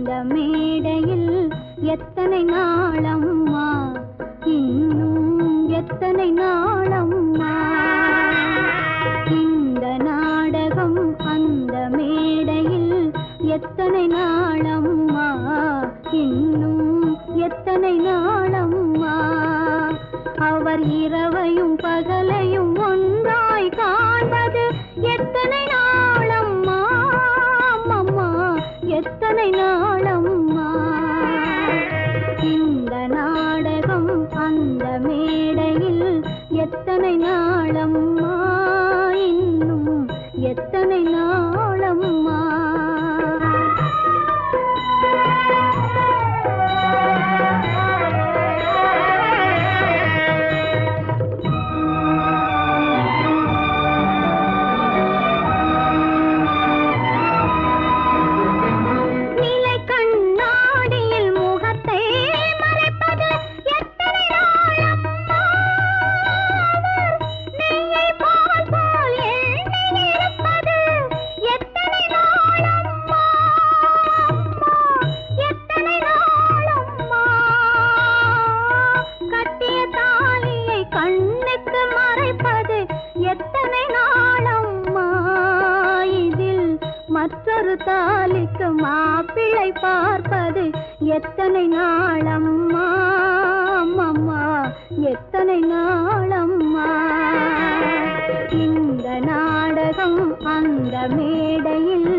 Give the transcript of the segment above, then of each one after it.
அந்த மேடையில் எத்தனை நாளம்மா, இன்னும் எத்தனை நாளம்மா. இந்த நாடகம் அந்த மேடையில் எத்தனை நாளம்மா, இன்னும் எத்தனை நாளம்மா. அவர் இரவையும் பகலையும் ஒன்றாய் காண்பது எத்தனை நாளம்மா, அம்மம்மா எத்தனை நாளம்மா. இந்த நாடகம் அந்த மேடையில் எத்தனை நாளம்மா, இன்னும் எத்தனை நாளம்மா. மற்றொரு தாலிக்கு மாப்பிள்ளை பார்ப்பது எத்தனை நாளம்மா, அம்மம்மா எத்தனை நாளம்மா. இந்த நாடகம் அந்த மேடையில்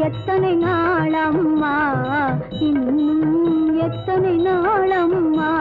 எத்தனை நாளம்மா, இன்னும் எத்தனை நாளம்மா.